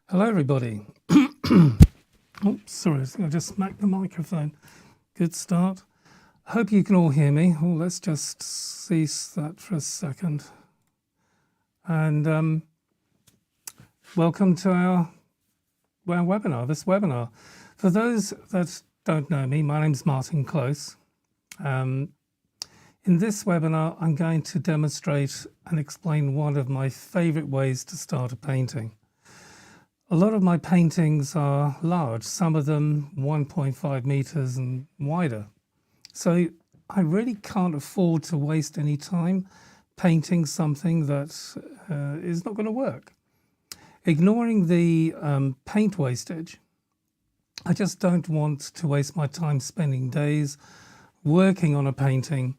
Hello, everybody. Oops, sorry, I just smacked the microphone. Good start. Hope you can all hear me. Oh, let's just cease that for a second. And welcome to our webinar, this webinar. For those that don't know me, my name's Martin Close. In this webinar, I'm going to demonstrate and explain one of my favorite ways to start a painting. A lot of my paintings are large, some of them 1.5 meters and wider. So I really can't afford to waste any time painting something that is not going to work. Ignoring the paint wastage, I just don't want to waste my time spending days working on a painting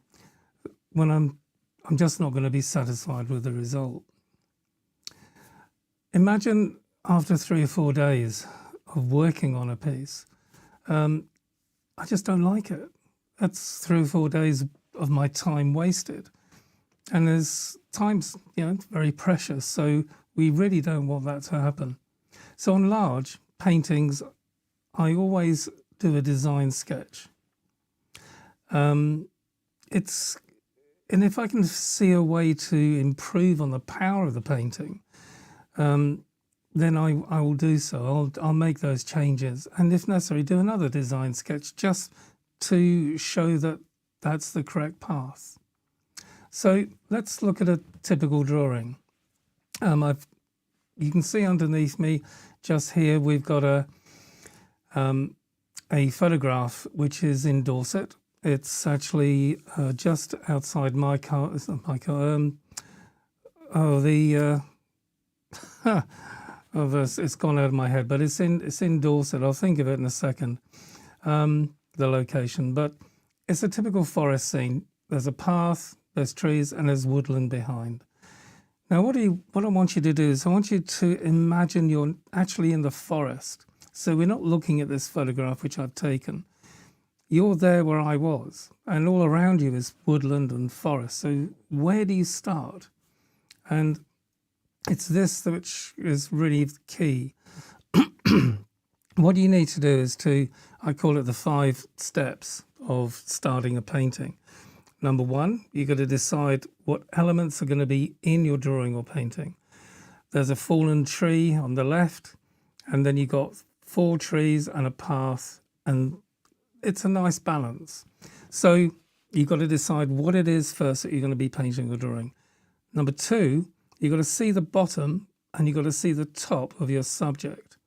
when I'm just not going to be satisfied with the result. Imagine after 3 or 4 days of working on a piece, I just don't like it. That's 3 or 4 days of my time wasted. And there's time's, very precious. So we really don't want that to happen. So on large paintings, I always do a design sketch. And if I can see a way to improve on the power of the painting, then I will do so. I'll make those changes, and if necessary, do another design sketch just to show that that's the correct path. So let's look at a typical drawing. You can see underneath me, just here, we've got a photograph which is in Dorset. It's actually just outside my car. It's not my car. It's gone out of my head, but it's in Dorset. I'll think of it in a second, the location. But it's a typical forest scene. There's a path, there's trees, and there's woodland behind. Now, what I want you to do is I want you to imagine you're actually in the forest. So we're not looking at this photograph which I've taken. You're there where I was, and all around you is woodland and forest. So where do you start? And it's this which is really key. What you need to do is I call it the 5 steps of starting a painting. Number 1, you've got to decide what elements are going to be in your drawing or painting. There's a fallen tree on the left, and then you've got 4 trees and a path, and it's a nice balance. So you've got to decide what it is first that you're going to be painting or drawing. Number 2, you've got to see the bottom and you've got to see the top of your subject.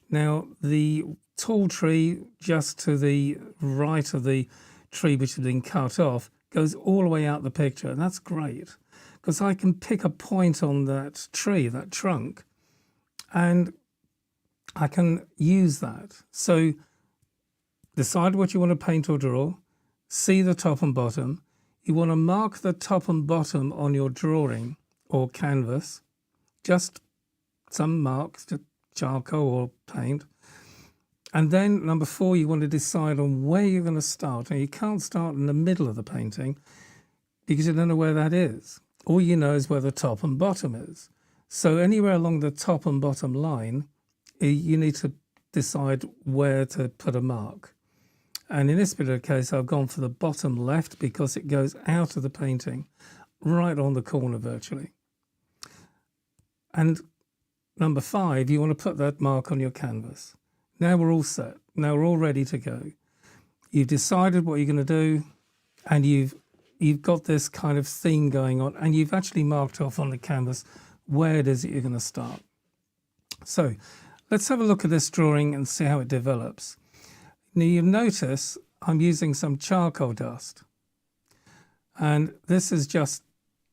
Now, the tall tree just to the right of the tree which has been cut off goes all the way out the picture, and that's great because I can pick a point on that tree, that trunk, and I can use that. So decide what you want to paint or draw, see the top and bottom. You want to mark the top and bottom on your drawing or canvas, just some marks, just charcoal or paint. And then number 4, you want to decide on where you're going to start. And you can't start in the middle of the painting because you don't know where that is. All you know is where the top and bottom is. So anywhere along the top and bottom line, you need to decide where to put a mark. And in this particular case, I've gone for the bottom left because it goes out of the painting, right on the corner virtually. And number 5, you want to put that mark on your canvas. Now we're all set. Now we're all ready to go. You've decided what you're going to do, and you've got this kind of theme going on, and you've actually marked off on the canvas where it is that you're going to start. So let's have a look at this drawing and see how it develops. Now you'll notice I'm using some charcoal dust, and this is just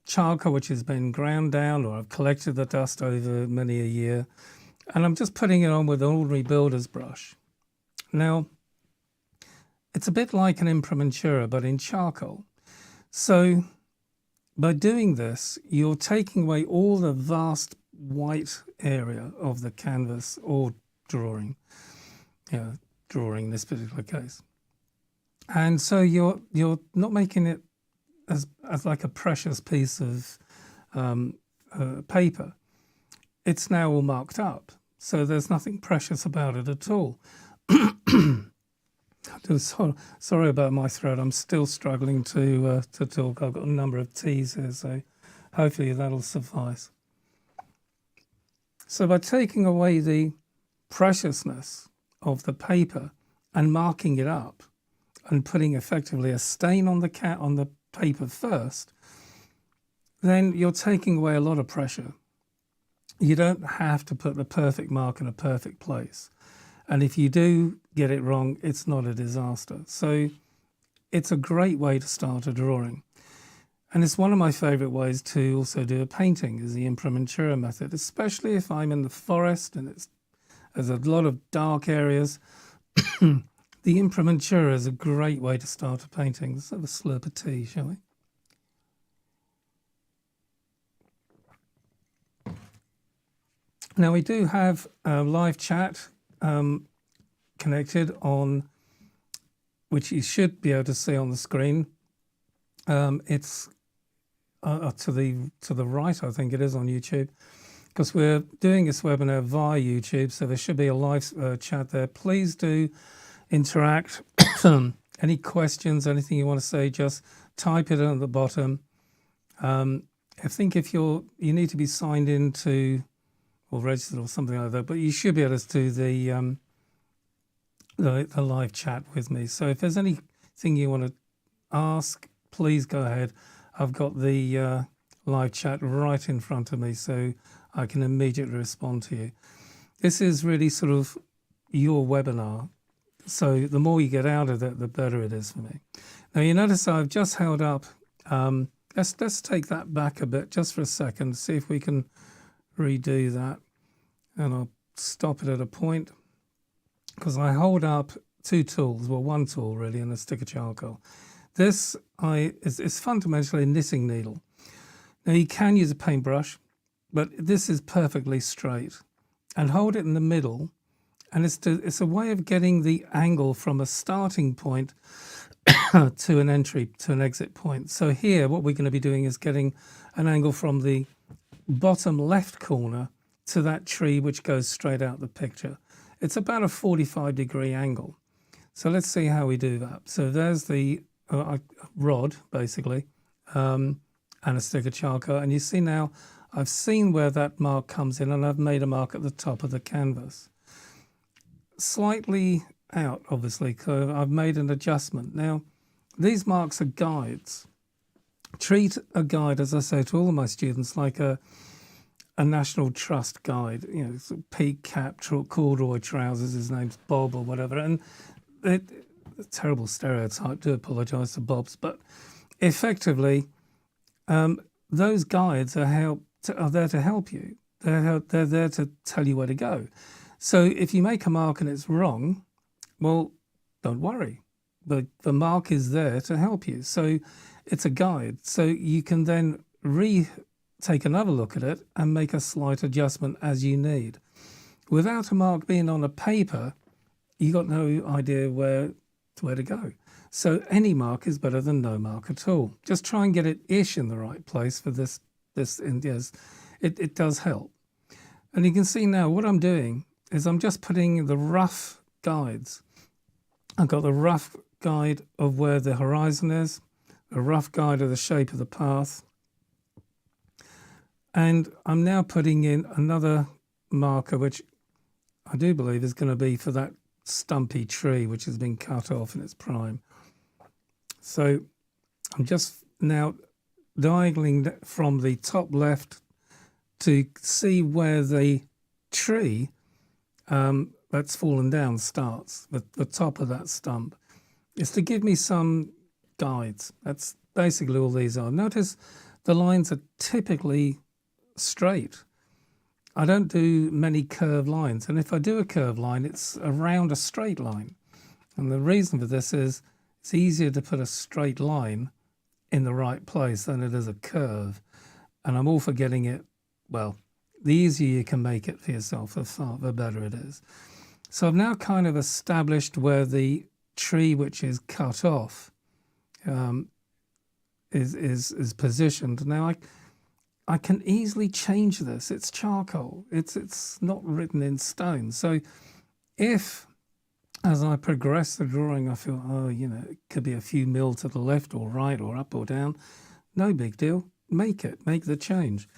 charcoal which has been ground down, or I've collected the dust over many a year, and I'm just putting it on with an ordinary builder's brush. Now, it's a bit like an imprimatura, but in charcoal. So by doing this, you're taking away all the vast white area of the canvas or drawing, drawing in this particular case. And so you're not making it as like a precious piece of paper. It's now all marked up. So there's nothing precious about it at all. Sorry about my throat. I'm still struggling to talk. I've got a number of teas here, so hopefully that'll suffice. So by taking away the preciousness of the paper and marking it up and putting effectively a stain on the paper first, then you're taking away a lot of pressure. You don't have to put the perfect mark in a perfect place. And if you do get it wrong, it's not a disaster. So it's a great way to start a drawing. And it's one of my favourite ways to also do a painting, is the imprimatura method, especially if I'm in the forest and there's a lot of dark areas. The imprimatura is a great way to start a painting. Let's have a slurp of tea, shall we? Now we do have a live chat connected on, which you should be able to see on the screen. It's to the right, I think it is, on YouTube, because we're doing this webinar via YouTube, so there should be a live chat there. Please do interact. Any questions, anything you want to say, just type it at the bottom. I think if you need to be signed into or registered or something like that, but you should be able to do the live chat with me. So if there's anything you want to ask, please go ahead. I've got the live chat right in front of me, so I can immediately respond to you. This is really sort of your webinar, so the more you get out of it, the better it is for me. Now you notice I've just held up. Let's take that back a bit just for a second, see if we can redo that, and I'll stop it at a point, because I hold up two tools, well, one tool really, and a stick of charcoal. This is fundamentally a knitting needle. Now you can use a paintbrush, but this is perfectly straight, and hold it in the middle, and it's a way of getting the angle from a starting point to an exit point. So here what we're going to be doing is getting an angle from the bottom left corner to that tree which goes straight out the picture. It's about a 45-degree angle. So let's see how we do that. So there's the rod, basically, and a stick of charcoal. And you see now, I've seen where that mark comes in, and I've made a mark at the top of the canvas. Slightly out, obviously, because I've made an adjustment. Now, these marks are guides. Treat a guide, as I say to all of my students, like a National Trust guide, you know, sort of peak cap, corduroy trousers, his name's Bob or whatever. And a terrible stereotype, do apologise to Bobs, but effectively, those guides are there to help you. They're there to tell you where to go. So if you make a mark and it's wrong, well, don't worry. The mark is there to help you. So it's a guide. So you can then take another look at it and make a slight adjustment as you need. Without a mark being on a paper, you got no idea where to go. So any mark is better than no mark at all. Just try and get it ish in the right place for this. Yes, it does help. And you can see now what I'm doing is I'm just putting the rough guides. I've got the rough guide of where the horizon is, a rough guide of the shape of the path. And I'm now putting in another marker, which I do believe is going to be for that stumpy tree, which has been cut off in its prime. So I'm just now diagonally from the top left to see where the tree that's fallen down starts, the top of that stump. It's to give me some guides. That's basically all these are. Notice the lines are typically straight. I don't do many curved lines, and if I do a curved line, it's around a straight line. And the reason for this is it's easier to put a straight line in the right place than it is a curve. And I'm all for getting it, well, the easier you can make it for yourself, the better it is. So I've now kind of established where the tree which is cut off is positioned. Now I can easily change this. It's charcoal. It's not written in stone. So if, as I progress the drawing, I feel, oh, it could be a few mil to the left or right or up or down, no big deal. Make the change.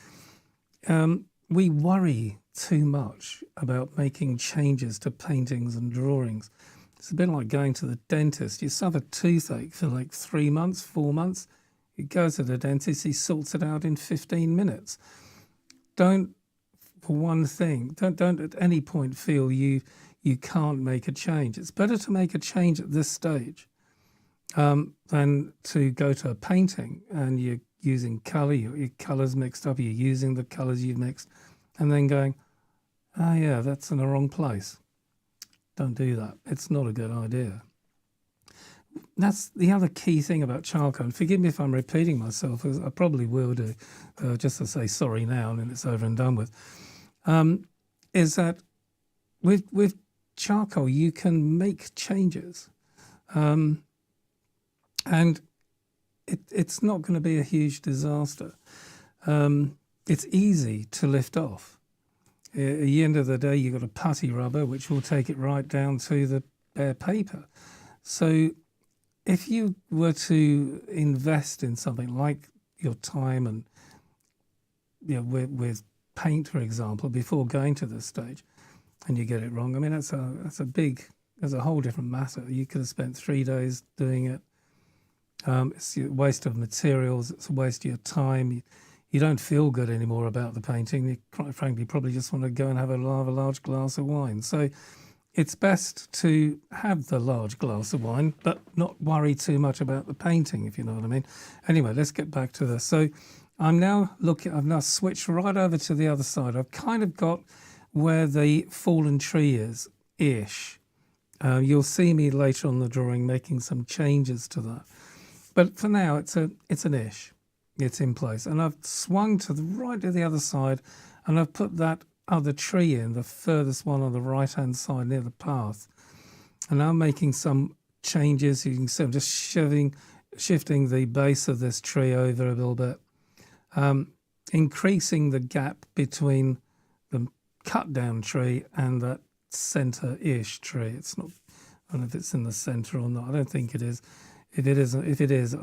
We worry too much about making changes to paintings and drawings. It's a bit like going to the dentist. You suffer toothache for like 3 months, 4 months. You go to the dentist, he sorts it out in 15 minutes. Don't, for one thing, don't at any point feel you can't make a change. It's better to make a change at this stage than to go to a painting and you're using colour, your colours mixed up, you're using the colours you've mixed, and then going, oh yeah, that's in the wrong place. Don't do that. It's not a good idea. That's the other key thing about charcoal. And forgive me if I'm repeating myself, as I probably will do, just to say sorry now and then it's over and done with, is that with charcoal you can make changes. And it's not going to be a huge disaster. It's easy to lift off. At the end of the day, you've got a putty rubber, which will take it right down to the bare paper. So if you were to invest in something like your time and with paint, for example, before going to this stage, and you get it wrong, I mean, that's a whole different matter. You could have spent 3 days doing it. It's a waste of materials. It's a waste of your time. You don't feel good anymore about the painting. You, quite frankly, probably just want to go and have a large glass of wine. So it's best to have the large glass of wine, but not worry too much about the painting, if you know what I mean. Anyway, let's get back to this. So I've now switched right over to the other side. I've kind of got where the fallen tree is, ish. You'll see me later on the drawing making some changes to that. But for now, it's an ish. It's in place. And I've swung to the right to the other side, and I've put that other tree in, the furthest one on the right-hand side near the path. And I'm making some changes. You can see I'm just shifting the base of this tree over a little bit, increasing the gap between the cut-down tree and that centre-ish tree. It's not, I don't know if it's in the centre or not. I don't think it is. If it is,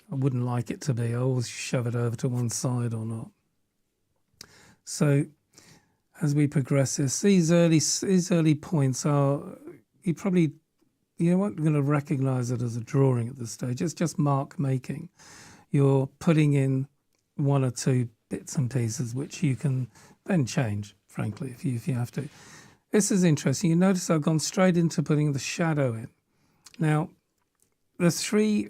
I wouldn't like it to be. I always shove it over to one side or not. So as we progress this, these early points are, you aren't going to recognise it as a drawing at this stage. It's just mark making. You're putting in 1 or 2 bits and pieces which you can then change, frankly, if you have to. This is interesting. You notice I've gone straight into putting the shadow in. Now, the 3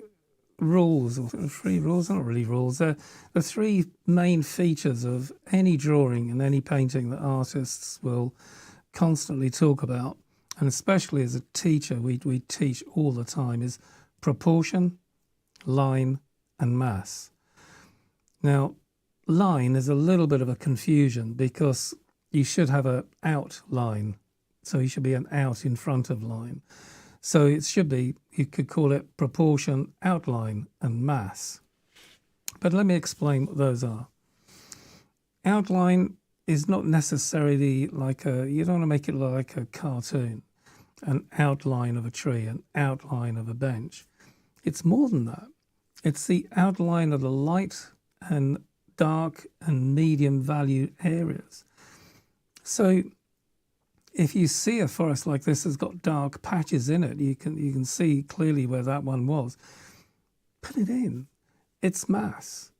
rules, or 3 rules, not really rules, they're the 3 main features of any drawing and any painting that artists will constantly talk about, and especially as a teacher, we teach all the time, is proportion, line, and mass. Now, line is a little bit of a confusion because you should have an outline, so you should be an out in front of line. So it should be, you could call it proportion, outline, and mass. But let me explain what those are. Outline is not necessarily like you don't want to make it look like a cartoon, an outline of a tree, an outline of a bench. It's more than that. It's the outline of the light and dark and medium value areas. So if you see a forest like this has got dark patches in it, you can see clearly where that one was. Put it in. It's mass.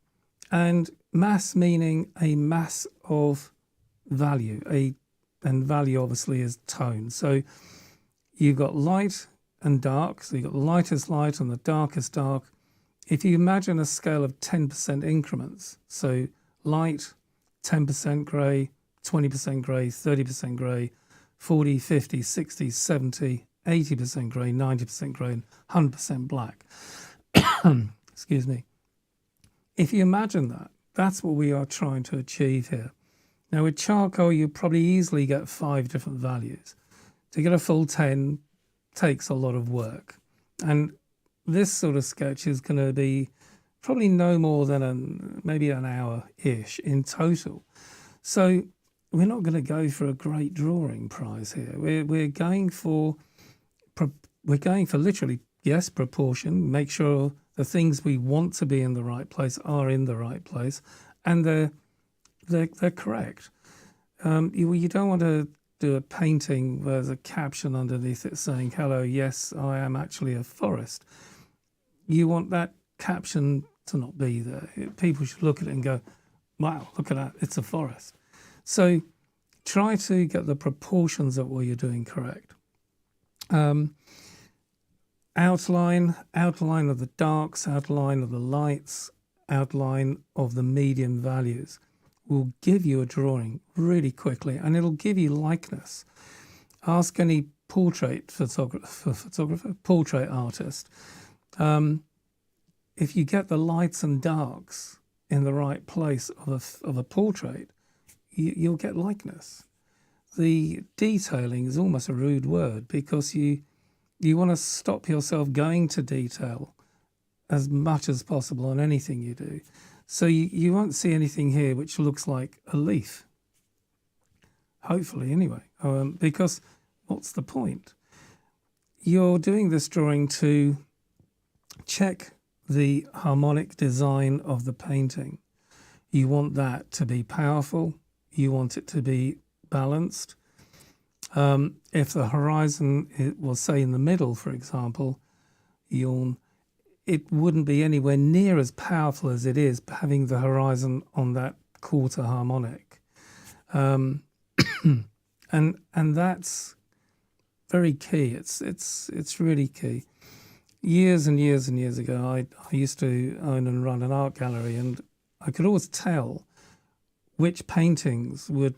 And mass meaning a mass of value. And value obviously is tone. So you've got light and dark. So you've got the lightest light and the darkest dark. If you imagine a scale of 10% increments, so light, 10% grey, 20% grey, 30% grey, 40, 50, 60, 70, 80% grey, 90% grey, and 100% black. Excuse me. If you imagine that, that's what we are trying to achieve here. Now with charcoal, you probably easily get 5 different values. To get a full 10 takes a lot of work. And this sort of sketch is going to be probably no more than maybe an hour-ish in total. So we're not going to go for a great drawing prize here. We're going for literally, yes, proportion. Make sure the things we want to be in the right place are in the right place, and they're correct. You don't want to do a painting where there's a caption underneath it saying, "Hello, yes, I am actually a forest." You want that caption to not be there. People should look at it and go, "Wow, look at that, it's a forest." So try to get the proportions of what you're doing correct. Outline of the darks, outline of the lights, outline of the medium values will give you a drawing really quickly, and it'll give you likeness. Ask any portrait artist. If you get the lights and darks in the right place of a portrait, you'll get likeness. The detailing is almost a rude word, because you want to stop yourself going to detail as much as possible on anything you do. So you won't see anything here which looks like a leaf. Hopefully, anyway, because what's the point? You're doing this drawing to check the harmonic design of the painting. You want that to be powerful. You want it to be balanced. If the horizon was, say, in the middle, for example, it wouldn't be anywhere near as powerful as it is having the horizon on that quarter harmonic. And that's very key. It's really key. Years and years and years ago, I used to own and run an art gallery, and I could always tell which paintings would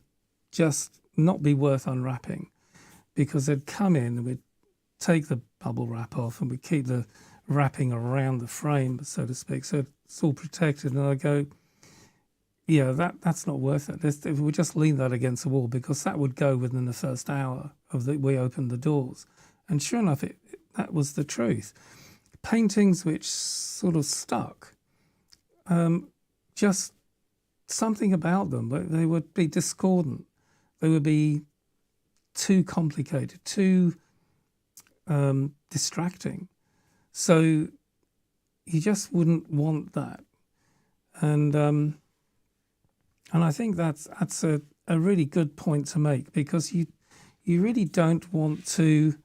just not be worth unwrapping, because they'd come in and we'd take the bubble wrap off and we'd keep the wrapping around the frame, so to speak, so it's all protected. And I go, yeah, that's not worth it. We just lean that against the wall, because that would go within the first hour we opened the doors. And sure enough, that was the truth. Paintings which sort of stuck, just something about them, but they would be discordant. They would be too complicated, too distracting. So you just wouldn't want that. And I think that's a really good point to make, because you really don't want to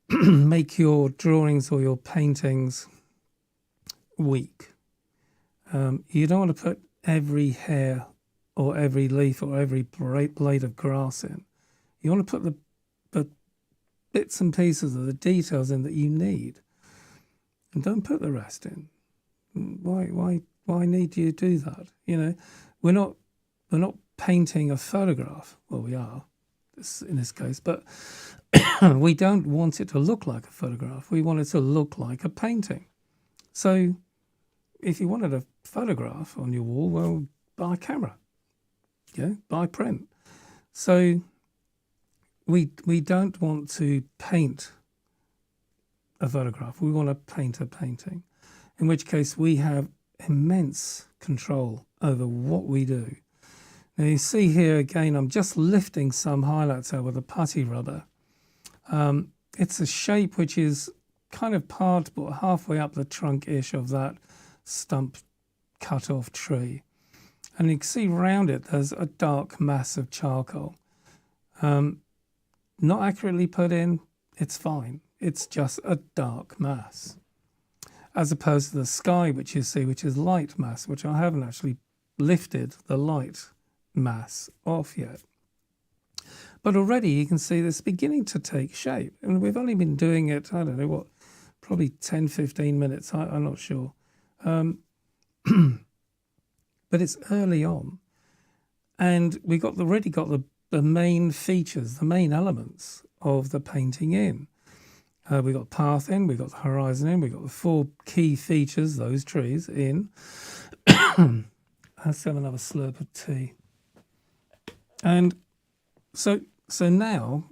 make your drawings or your paintings weak. You don't want to put every hair or every leaf or every blade of grass in. You want to put the bits and pieces of the details in that you need, and don't put the rest in. Why need you do that? You know, we're not painting a photograph. Well, we are in this case, but we don't want it to look like a photograph. We want it to look like a painting. So if you wanted a photograph on your wall, well, buy a camera, buy print. So we don't want to paint a photograph. We want to paint a painting, in which case we have immense control over what we do. Now you see here again, I'm just lifting some highlights out with a putty rubber. It's a shape which is kind of part, but halfway up the trunk-ish of that stump cut off tree. And you can see around it there's a dark mass of charcoal. Not accurately put in, it's fine. It's just a dark mass. As opposed to the sky, which you see, which is light mass, which I haven't actually lifted the light mass off yet. But already you can see this beginning to take shape. And we've only been doing it, I don't know what, probably 10, 15 minutes, I'm not sure. But it's early on. And we already got the main features, the main elements of the painting in. We got path in, we got the horizon in, we got the four key features, those trees in. Let's have another slurp of tea. And so now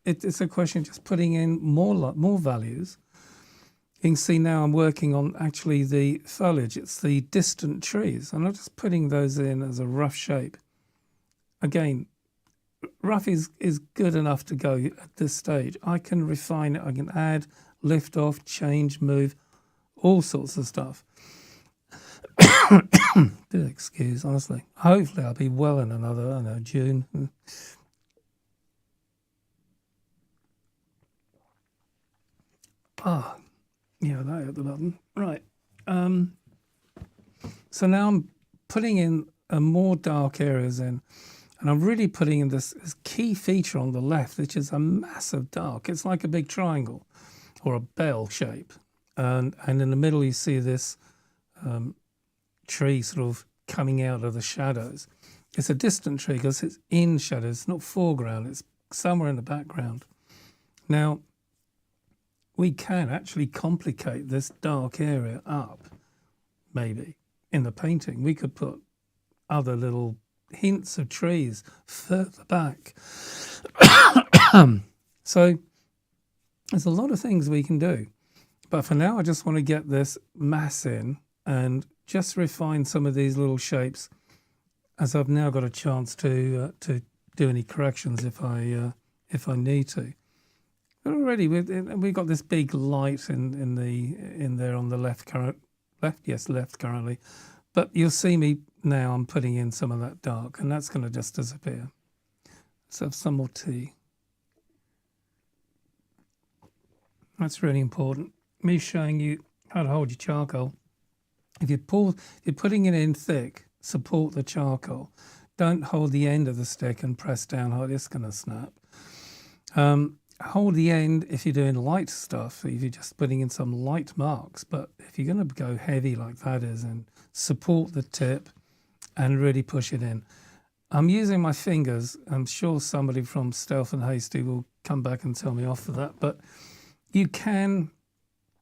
it's a question of just putting in more values You can see now I'm working on actually the foliage. It's the distant trees. I'm not just putting those in as a rough shape. Again, rough is good enough to go at this stage. I can refine it. I can add, lift off, change, move, all sorts of stuff. Do excuse, honestly. Hopefully I'll be well in another, I don't know, June. Yeah, that hit the button. Right. So now I'm putting in more dark areas in, and I'm really putting in this key feature on the left, which is a massive dark. It's like a big triangle or a bell shape. And in the middle you see this tree sort of coming out of the shadows. It's a distant tree because it's in shadows. It's not foreground. It's somewhere in the background. Now, we can actually complicate this dark area up, maybe, in the painting. We could put other little hints of trees further back. So there's a lot of things we can do. But for now, I just want to get this mass in and just refine some of these little shapes, as I've now got a chance to do any corrections if I need to. But already we've got this big light in there on the left currently. But you'll see me now. I'm putting in some of that dark, and that's going to just disappear. Let's have some more tea. That's really important. Me showing you how to hold your charcoal. If you're putting it in thick, support the charcoal. Don't hold the end of the stick and press down hard. It's going to snap. Hold the end if you're doing light stuff, if you're just putting in some light marks. But if you're going to go heavy like that is, and support the tip and really push it in. I'm using my fingers. I'm sure somebody from Stealth and Hasty will come back and tell me off for that. But you can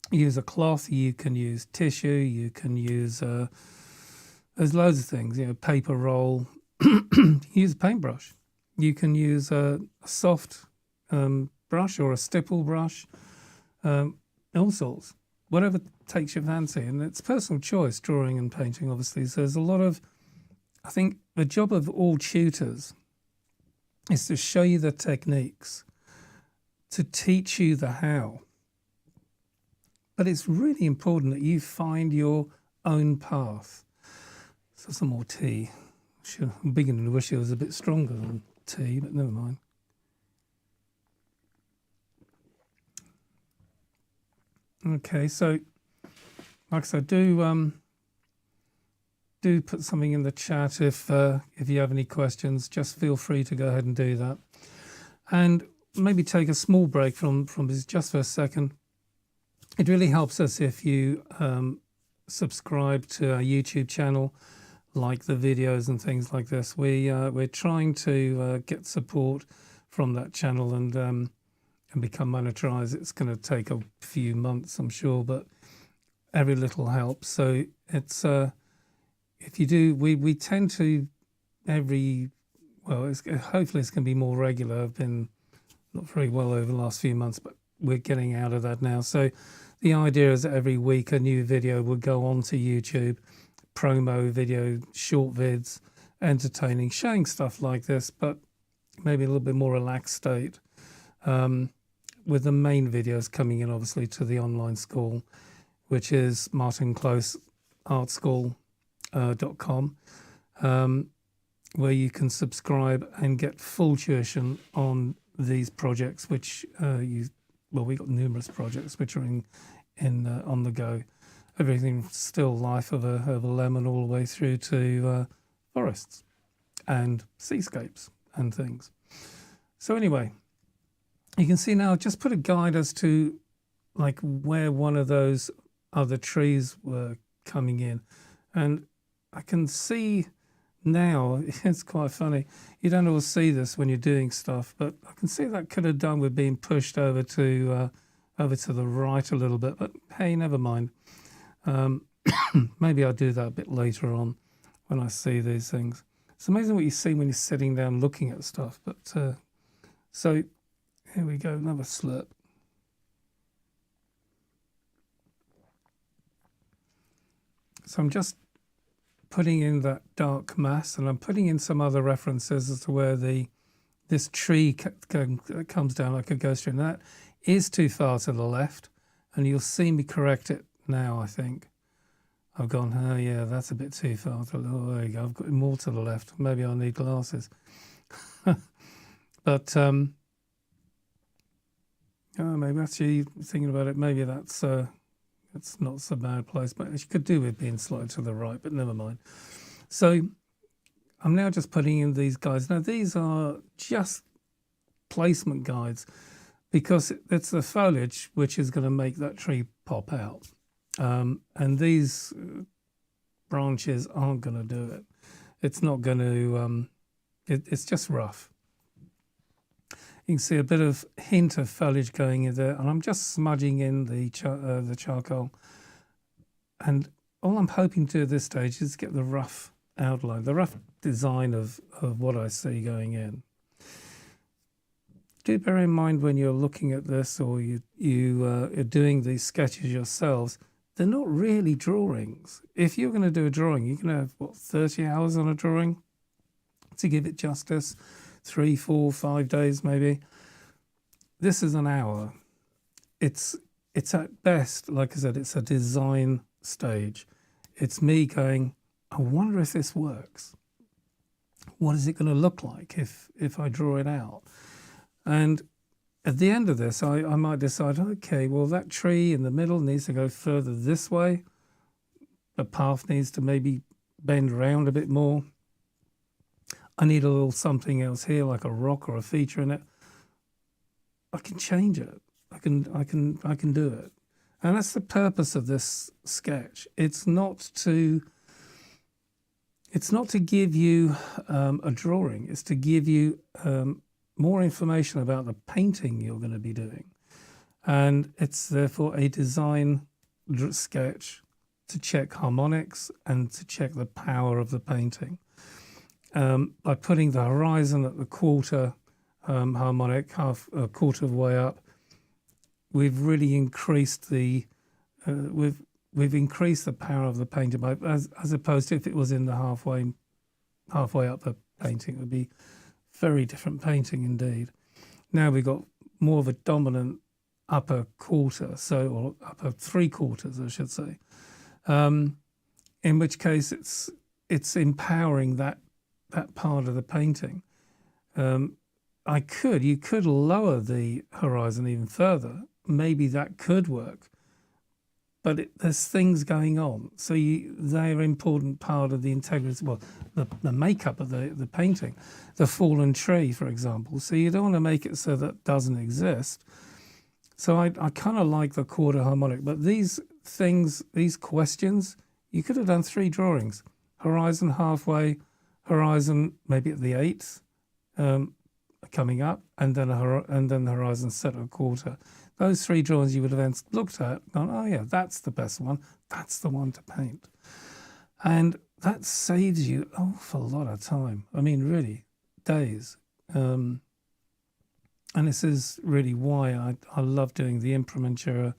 use a cloth, you can use tissue, you can use, there's loads of things, paper roll, use a paintbrush. You can use a soft brush or a stipple brush, all sorts, whatever takes your fancy. And it's personal choice, drawing and painting, obviously. So there's a lot of, I think the job of all tutors is to show you the techniques, to teach you the how. But it's really important that you find your own path. So some more tea. I'm beginning to wish it was a bit stronger than tea, but never mind. Okay, so like I said, do put something in the chat if you have any questions. Just feel free to go ahead and do that, and maybe take a small break from this just for a second. It really helps us if you subscribe to our YouTube channel, like the videos and things like this. We're trying to get support from that channel and become monetized. It's going to take a few months, I'm sure, but every little helps. So it's if you do, we tend to hopefully it's going to be more regular. I've been not very well over the last few months, but we're getting out of that now. So the idea is that every week a new video will go onto YouTube, promo video, short vids, entertaining, showing stuff like this, but maybe a little bit more relaxed state, with the main videos coming in obviously to the online school, which is martincloseartschool.com, where you can subscribe and get full tuition on these projects, which we've got numerous projects which are on the go. Everything still life of a lemon all the way through to forests and seascapes and things. So anyway, you can see now, just put a guide as to like where one of those other trees were coming in. And I can see now, it's quite funny. You don't always see this when you're doing stuff, but I can see that could have done with being pushed over to the right a little bit. But hey, never mind. Maybe I'll do that a bit later on when I see these things. It's amazing what you see when you're sitting down looking at stuff. But so here we go, another slurp. So I'm just putting in that dark mass, and I'm putting in some other references as to where this tree comes down like a ghost tree. And that is too far to the left, and you'll see me correct it now, I think. I've gone, oh yeah, that's a bit too far. Oh, there you go. I've got more to the left. Maybe I'll need glasses. But maybe actually thinking about it, maybe that's not so bad place, but it could do with being slightly to the right, but never mind. So I'm now just putting in these guides. Now these are just placement guides because it's the foliage which is going to make that tree pop out. And these branches aren't going to do it. It's not going to, it's just rough. You can see a bit of hint of foliage going in there, and I'm just smudging in the charcoal. And all I'm hoping to do at this stage is get the rough outline, the rough design of what I see going in. Do bear in mind when you're looking at this, or you're doing these sketches yourselves, they're not really drawings. If you're going to do a drawing, you're going to have, what, 30 hours on a drawing to give it justice. 3, 4, 5 days maybe. This is an hour. It's at best, like I said, it's a design stage. It's me going, I wonder if this works. What is it going to look like if I draw it out? And at the end of this, I might decide, okay, well, that tree in the middle needs to go further this way. The path needs to maybe bend around a bit more. I need a little something else here, like a rock or a feature in it. I can change it. I can do it. And that's the purpose of this sketch. It's not to give you a drawing. It's to give you more information about the painting you're going to be doing. And it's therefore a design sketch to check harmonics and to check the power of the painting. By putting the horizon at the quarter harmonic, a quarter of the way up, we've really increased the we've increased the power of the painting by, as opposed to if it was in the halfway up the painting, it would be very different painting indeed. Now we've got more of a dominant upper quarter, or upper 3/4, I should say. In which case it's empowering that part of the painting. You could lower the horizon even further. Maybe that could work, but there's things going on. So they're an important part of the integrity, well, the makeup of the painting. The fallen tree, for example. So you don't want to make it so that doesn't exist. So I kind of like the quarter harmonic, but these things, these questions, you could have done 3 drawings. Horizon halfway, horizon maybe at the 8th, coming up, and then the horizon set at a quarter. Those 3 drawings you would have then looked at, gone, oh yeah, that's the best one. That's the one to paint. And that saves you an awful lot of time. I mean, really, days. And this is really why I love doing the imprimatura.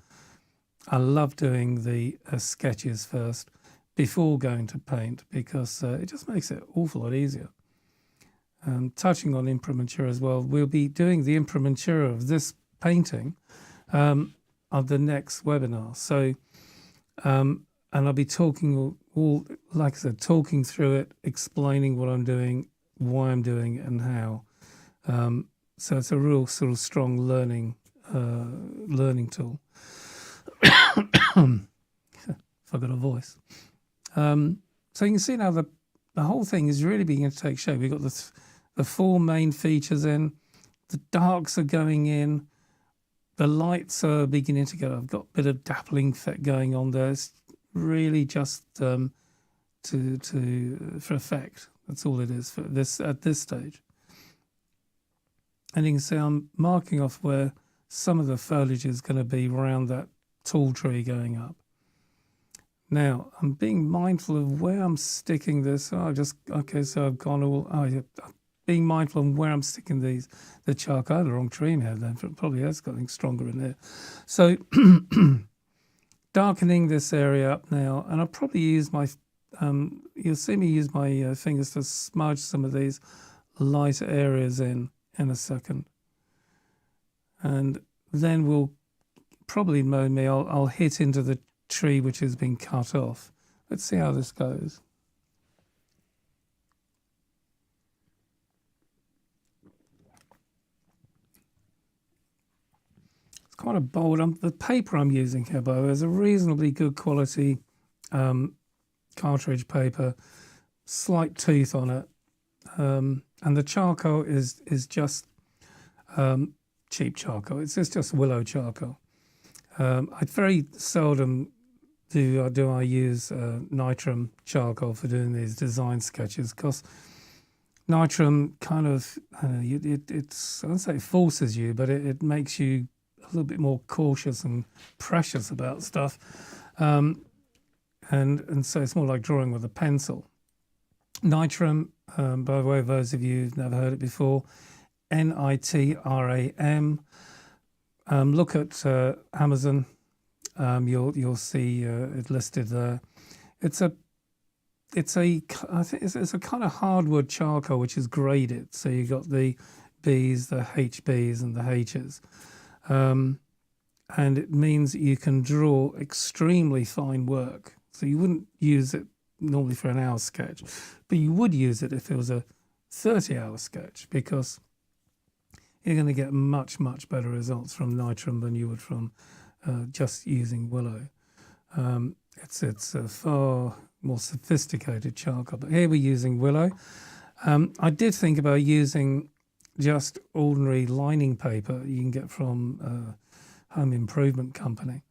I love doing the sketches first before going to paint, because it just makes it an awful lot easier. Touching on imprimatura as well, we'll be doing the imprimatura of this painting on the next webinar. So, and I'll be talking all, like I said, talking through it, explaining what I'm doing, why I'm doing it, and how. So it's a real sort of strong learning tool. If I got a voice. So you can see now the whole thing is really beginning to take shape. We've got the 4 main features in, the darks are going in, the lights are beginning to go. I've got a bit of dappling effect going on there. It's really just for effect. That's all it is for this at this stage. And you can see I'm marking off where some of the foliage is going to be around that tall tree going up. Now, I'm being mindful of where I'm sticking this. So I've gone all, being mindful of where I'm sticking the charcoal. I had the wrong tree in here then, but it probably has got something stronger in there. So, darkening this area up now, and I'll probably use my, you'll see me use my fingers to smudge some of these lighter areas in a second. And then we'll probably, I'll hit into the tree which has been cut off. Let's see how this goes. It's quite a bold, the paper I'm using here, by the way, is a reasonably good quality cartridge paper, slight tooth on it. And the charcoal is just cheap charcoal. It's just willow charcoal. I very seldom do I use nitrum charcoal for doing these design sketches, because nitrum kind of, it's, I don't say it forces you, but it makes you a little bit more cautious and precious about stuff. And so it's more like drawing with a pencil. Nitram, by the way, those of you who've never heard it before, Nitram. Look at Amazon. You'll see it listed there. It's a kind of hardwood charcoal which is graded. So you got the B's, the HBs, and the H's, and it means you can draw extremely fine work. So you wouldn't use it normally for an hour sketch, but you would use it if it was a 30-hour sketch, because you're going to get much, much better results from nitrum than you would from just using willow. It's a far more sophisticated charcoal, but here we're using willow. I did think about using just ordinary lining paper you can get from Home Improvement Company.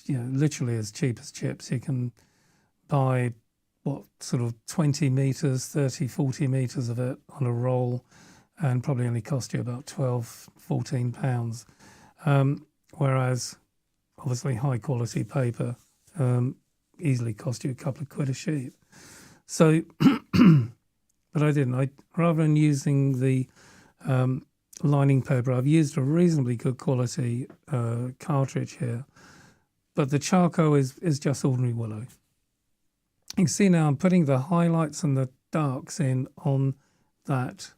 Literally as cheap as chips. You can buy sort of 20 meters, 30, 40 meters of it on a roll, and probably only cost you about 12, 14 pounds. Whereas obviously high quality paper easily cost you a couple of quid a sheet. So, but I didn't. Rather than using the lining paper, I've used a reasonably good quality cartridge here, but the charcoal is just ordinary willow. You can see now I'm putting the highlights and the darks in on that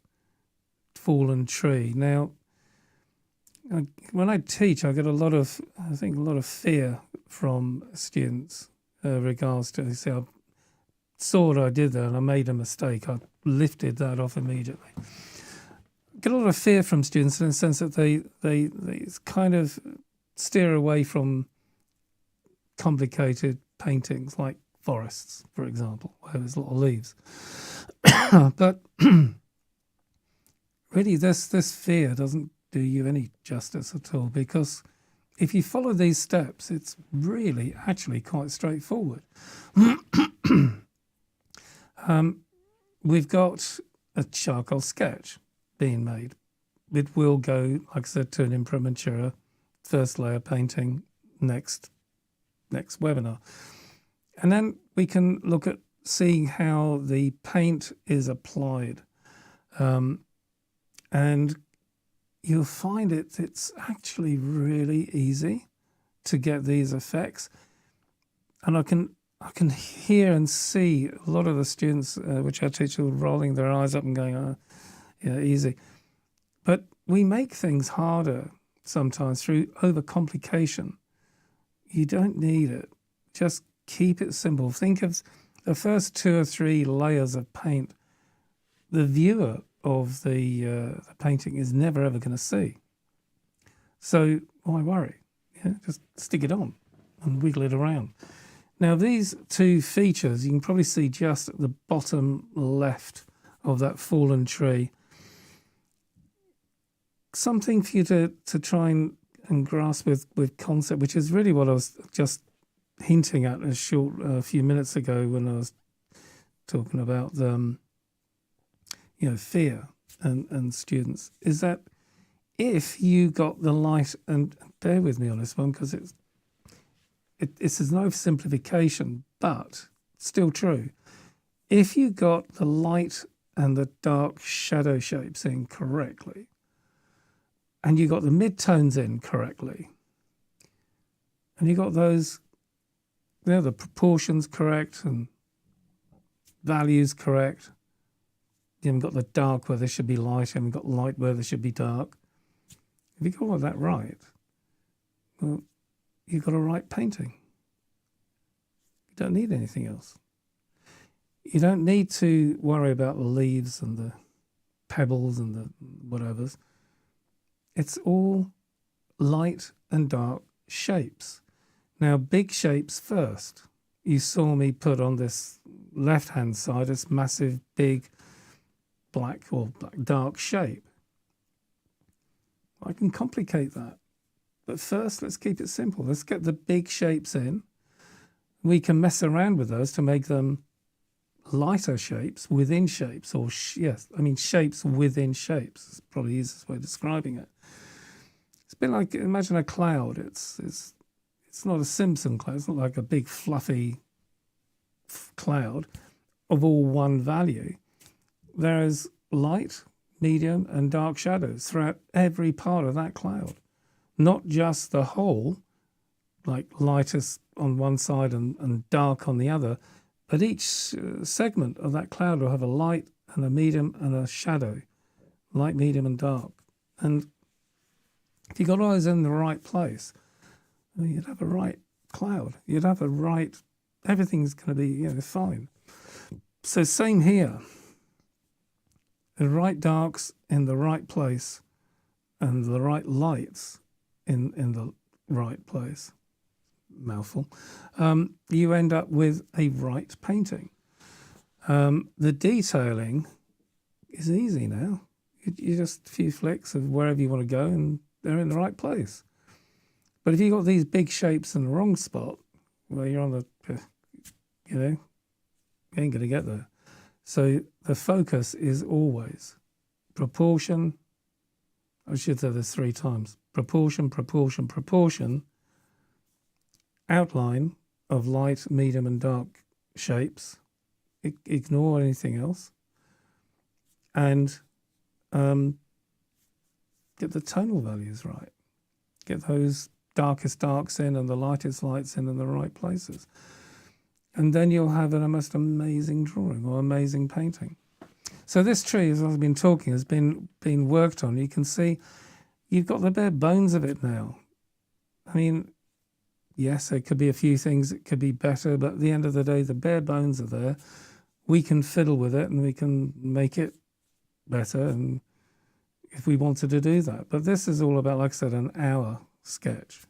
fallen tree. Now, when I teach, I get a lot of fear from students regards to, see, I saw what I did there and I made a mistake. I lifted that off immediately. Get a lot of fear from students in the sense that they kind of steer away from complicated paintings like forests, for example, where there's a lot of leaves. But really, this fear doesn't do you any justice at all, because if you follow these steps, it's really actually quite straightforward. We've got a charcoal sketch being made. It will go, like I said, to an imprimatura, first layer painting next webinar. And then we can look at seeing how the paint is applied. And you'll find it's actually really easy to get these effects. And I can hear and see a lot of the students, which I teach, rolling their eyes up and going, "Oh, yeah, easy." But we make things harder sometimes through overcomplication. You don't need it. Just keep it simple. Think of the first 2 or 3 layers of paint. The viewer of the painting is never ever going to see. So why worry? Yeah, just stick it on and wiggle it around. Now these 2 features, you can probably see just at the bottom left of that fallen tree. Something for you to try and grasp with concept, which is really what I was just hinting at a few minutes ago when I was talking about fear and students, is that if you got the light, and bear with me on this one because it's no simplification, but still true. If you got the light and the dark shadow shapes in correctly, and you got the midtones in correctly, And you got those, the proportions correct and values correct. You haven't got the dark where there should be light, you haven't got light where there should be dark. If you got all that right, well, you've got a right painting. You don't need anything else. You don't need to worry about the leaves and the pebbles and the whatevers. It's all light and dark shapes. Now, big shapes first. You saw me put on this left-hand side this massive, big, black or dark shape. I can complicate that. But first, let's keep it simple. Let's get the big shapes in. We can mess around with those to make them lighter shapes within shapes, or shapes within shapes. It's probably the easiest way of describing it. It's a bit like, imagine a cloud. It's not a Simpson cloud. It's not like a big fluffy cloud of all one value. There is light, medium, and dark shadows throughout every part of that cloud. Not just the whole, like lightest on one side and dark on the other, but each segment of that cloud will have a light and a medium and a shadow, light, medium, and dark. And if you got all those in the right place, you'd have a right cloud. You'd have a right, everything's going to be, fine. So same here. The right darks in the right place and the right lights in the right place. Mouthful. You end up with a right painting. The detailing is easy now. You just a few flicks of wherever you want to go and they're in the right place. But if you've got these big shapes in the wrong spot, well, you're on the, you ain't going to get there. So the focus is always proportion. I should say this 3 times. Proportion, proportion, proportion. Outline of light, medium, and dark shapes. Ignore anything else. And get the tonal values right. Get those darkest darks in and the lightest lights in the right places. And then you'll have a most amazing drawing or amazing painting. So this tree, as I've been talking, has been worked on. You can see you've got the bare bones of it now. I mean, yes, there could be a few things that could be better, but at the end of the day, the bare bones are there. We can fiddle with it and we can make it better, and if we wanted to do that. But this is all about, like I said, an hour sketch.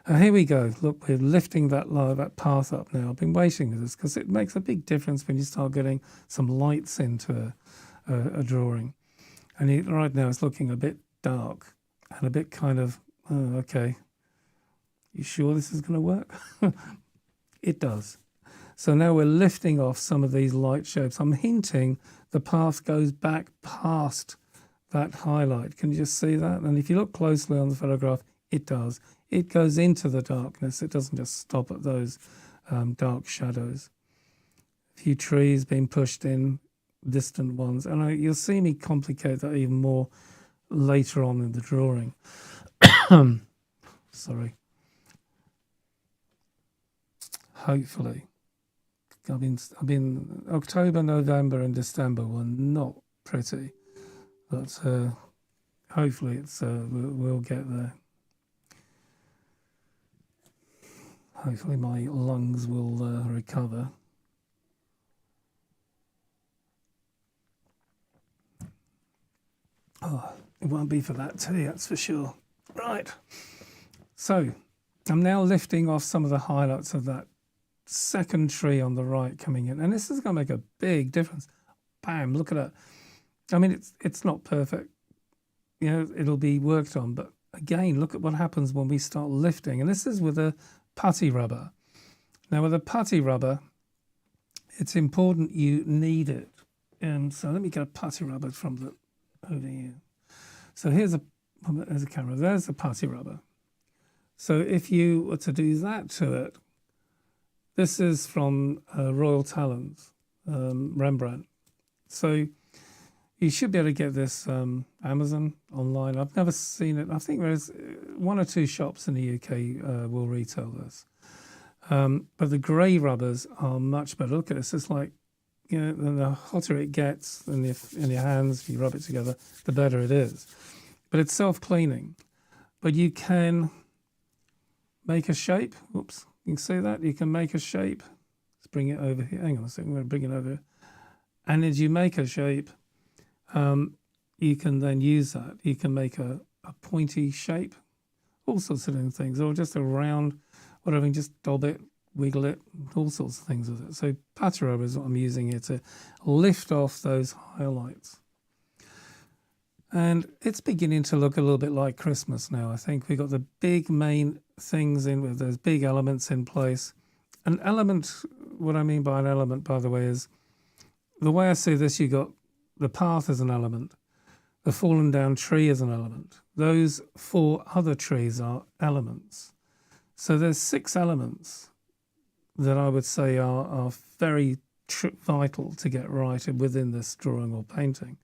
Here we go. Look, we're lifting that path up now. I've been waiting for this because it makes a big difference when you start getting some lights into a drawing. And right now it's looking a bit dark and a bit kind of, okay, you sure this is going to work? It does. So now we're lifting off some of these light shapes. I'm hinting the path goes back past that highlight. Can you just see that? And if you look closely on the photograph, it does. It goes into the darkness. It doesn't just stop at those dark shadows. A few trees being pushed in, distant ones. And you'll see me complicate that even more later on in the drawing. Sorry. Hopefully. I've been October, November and December were not pretty. But hopefully we'll get there. Hopefully my lungs will recover. Oh, it won't be for that tea, that's for sure. Right. So I'm now lifting off some of the highlights of that second tree on the right coming in. And this is going to make a big difference. Bam, look at that. I mean, it's not perfect. It'll be worked on. But again, look at what happens when we start lifting. And this is with a putty rubber. Now, with a putty rubber, it's important you knead it. And so let me get a putty rubber from over here. So there's a camera. There's the putty rubber. So if you were to do that to it, this is from Royal Talens, Rembrandt. So You should be able to get this Amazon online. I've never seen it. I think there's one or two shops in the UK will retail this. But the grey rubbers are much better. Look at this. It's like, you know, the hotter it gets in your hands, if you rub it together, the better it is. But it's self-cleaning. But you can make a shape. Whoops, you can see that? You can make a shape. Let's bring it over here. Hang on a second, I'm going to bring it over here. And as you make a shape, you can then use that. You can make a pointy shape, all sorts of different things, or just a round, whatever, and just dob it, wiggle it, all sorts of things with it. So pattern rubber is what I'm using here to lift off those highlights. And it's beginning to look a little bit like Christmas now, I think. We've got the big main things in with those big elements in place. An element, what I mean by an element, by the way, is the way I see this, you got the path as an element, the fallen down tree as an element. Those 4 other trees are elements. So there's 6 elements that I would say are very vital to get right within this drawing or painting.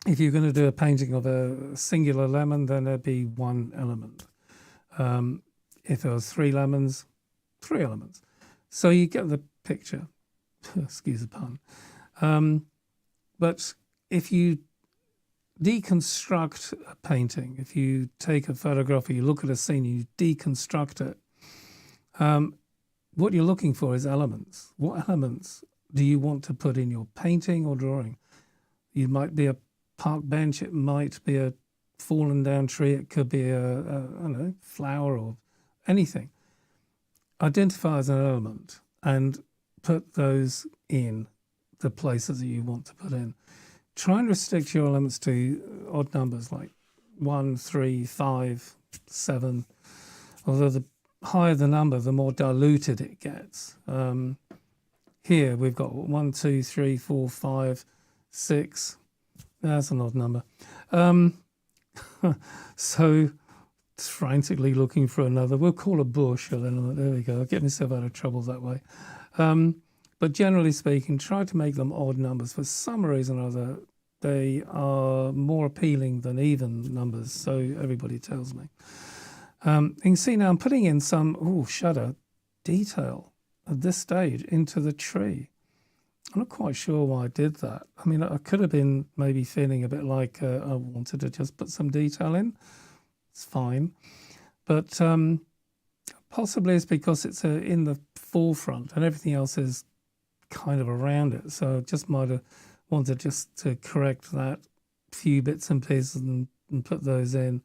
If you're going to do a painting of a singular lemon, then there'd be 1 element. If there was 3 lemons, 3 elements. So you get the picture. Excuse the pun. But if you deconstruct a painting, if you take a photograph or you look at a scene and you deconstruct it, what you're looking for is elements. What elements do you want to put in your painting or drawing? It might be a park bench, it might be a fallen down tree, it could be a I don't know, flower or anything. Identify as an element and put those in the places that you want to put in. Try and restrict your elements to odd numbers like 1, 3, 5, 7. Although the higher the number, the more diluted it gets. Here we've got 1, 2, 3, 4, 5, 6. That's an odd number. So frantically looking for another. We'll call a bush an element. There we go. I'll get myself out of trouble that way. But generally speaking, try to make them odd numbers. For some reason or other, they are more appealing than even numbers, so everybody tells me. You can see now I'm putting in some, shutter, detail at this stage into the tree. I'm not quite sure why I did that. I mean, I could have been maybe feeling a bit like I wanted to just put some detail in. It's fine. But possibly it's because it's in the forefront and everything else is kind of around it. So I just might have wanted just to correct that few bits and pieces and put those in.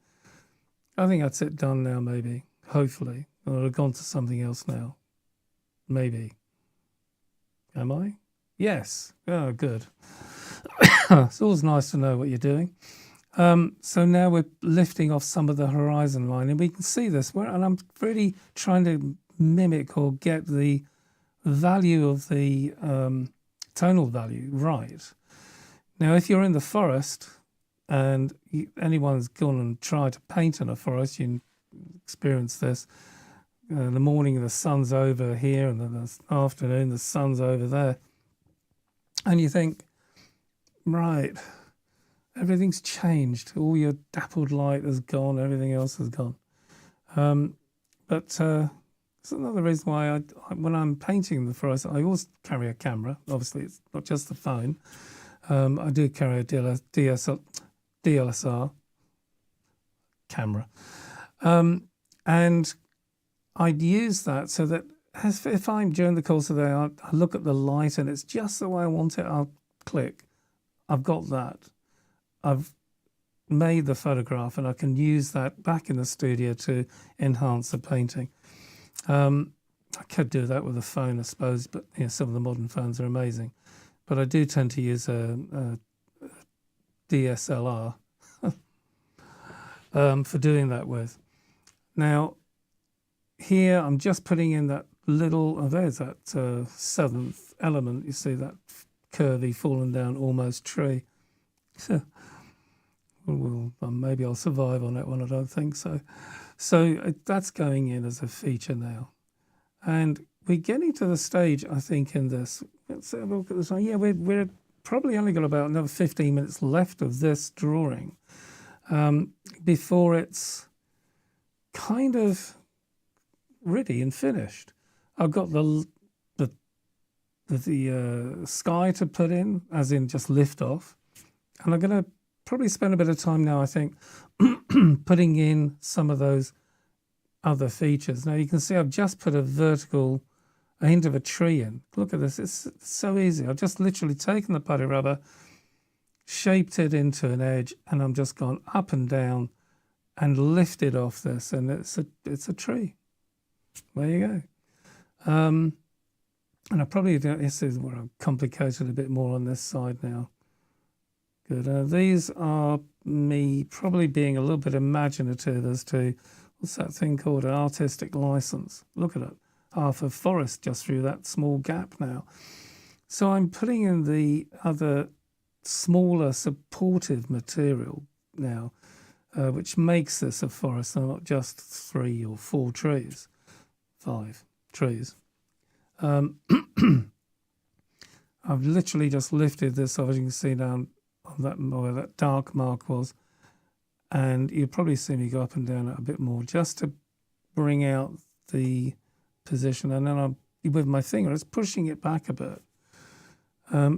I think that's it done now, maybe. Hopefully. I would have gone to something else now. Maybe. Am I? Yes. Oh, good. It's always nice to know what you're doing. So now we're lifting off some of the horizon line, and we can see this. And I'm really trying to mimic or get the value of the tonal value right. Now, if you're in the forest and anyone's gone and tried to paint in a forest, you experience this. In the morning, the sun's over here, and then the afternoon, the sun's over there. And you think, right, everything's changed. All your dappled light has gone. Everything else has gone. But it's another reason why when I'm painting the forest, I always carry a camera. Obviously, it's not just the phone. I do carry a DSLR camera. And I'd use that so that if I'm during the course of the day, I look at the light and it's just the way I want it, I'll click. I've got that. I've made the photograph and I can use that back in the studio to enhance the painting. I could do that with a phone, I suppose, but some of the modern phones are amazing. But I do tend to use a DSLR for doing that with. Now, here I'm just putting in that little, there's that 7th element. You see that curvy, fallen down, almost tree. Well, maybe I'll survive on that one. I don't think so. So that's going in as a feature now. And we're getting to the stage, I think, in this. Let's have a look at this one. Yeah, we're probably only got about another 15 minutes left of this drawing before it's kind of ready and finished. I've got the sky to put in, as in just lift off, and I'm going to probably spend a bit of time now, I think, putting in some of those other features. Now you can see I've just put a hint of a tree in. Look at this, it's so easy. I've just literally taken the putty rubber, shaped it into an edge, and I'm just gone up and down and lifted off this, and it's a tree. There you go. And I probably this is where I've complicated a bit more on this side now. Good. These are me probably being a little bit imaginative as to what's that thing called, an artistic license. Look at it, half a forest just through that small gap now. So I'm putting in the other smaller supportive material now, which makes this a forest and not just 3 or 4 trees, 5 trees. I've literally just lifted this off, as you can see down on that where that dark mark was, and you'll probably see me go up and down it a bit more just to bring out the position, and then I'm with my finger it's pushing it back a bit.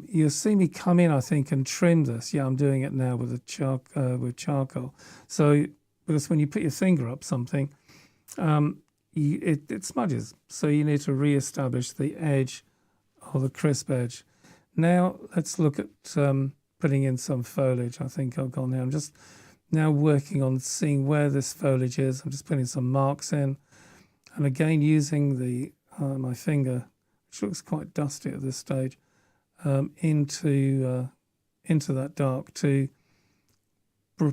You'll see me come in, I think, and trim this. Yeah, I'm doing it now with with charcoal. So because when you put your finger up something, it smudges. So you need to re-establish the edge or the crisp edge. Now let's look at putting in some foliage. I think I've gone there. I'm just now working on seeing where this foliage is. I'm just putting some marks in, and again using the my finger, which looks quite dusty at this stage, into that dark to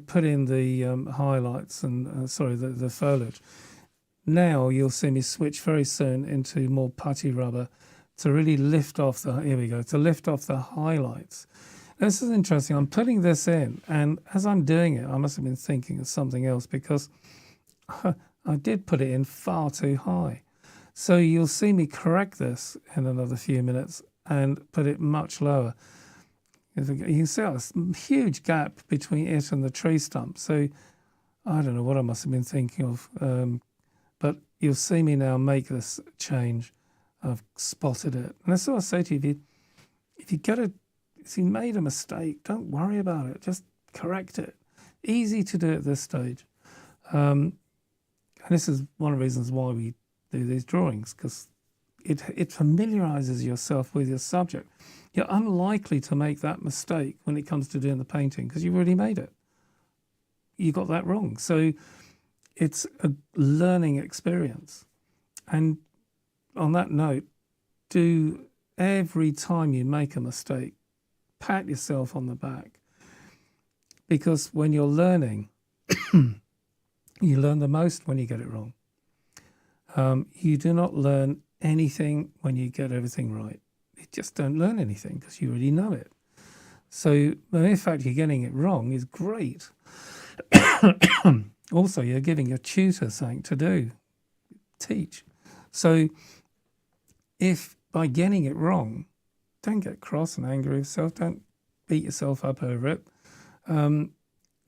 put in the highlights and the foliage. Now you'll see me switch very soon into more putty rubber to really lift off to lift off the highlights. This is interesting. I'm putting this in, and as I'm doing it, I must have been thinking of something else because I did put it in far too high. So you'll see me correct this in another few minutes and put it much lower. You can see a huge gap between it and the tree stump. So I don't know what I must have been thinking of, but you'll see me now make this change. I've spotted it. And that's what I say to you, if you made a mistake, don't worry about it. Just correct it. Easy to do at this stage. And this is one of the reasons why we do these drawings, because it familiarizes yourself with your subject. You're unlikely to make that mistake when it comes to doing the painting because you've already made it. You got that wrong. So it's a learning experience. And on that note, every time you make a mistake, pat yourself on the back, because when you're learning, you learn the most when you get it wrong. You do not learn anything when you get everything right. You just don't learn anything because you already know it. So the fact you're getting it wrong is great. Also, you're giving your tutor something to do, teach. So if by getting it wrong, don't get cross and angry with yourself, don't beat yourself up over it. Don't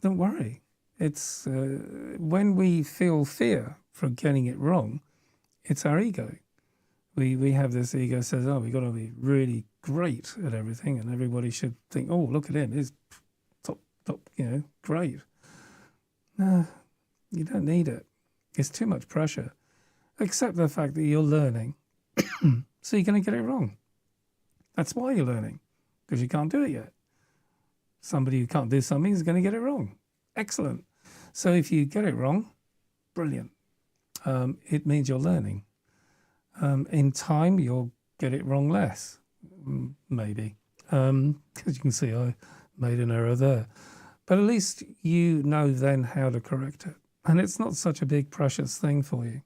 worry. It's when we feel fear for getting it wrong, it's our ego. We have this ego says, oh, we've got to be really great at everything, and everybody should think, oh, look at him, he's top, great. No, you don't need it. It's too much pressure. Accept the fact that you're learning, so you're going to get it wrong. That's why you're learning, because you can't do it yet. Somebody who can't do something is going to get it wrong. Excellent. So if you get it wrong, brilliant. It means you're learning. In time, you'll get it wrong less, maybe, because you can see I made an error there. But at least you know then how to correct it. And it's not such a big, precious thing for you.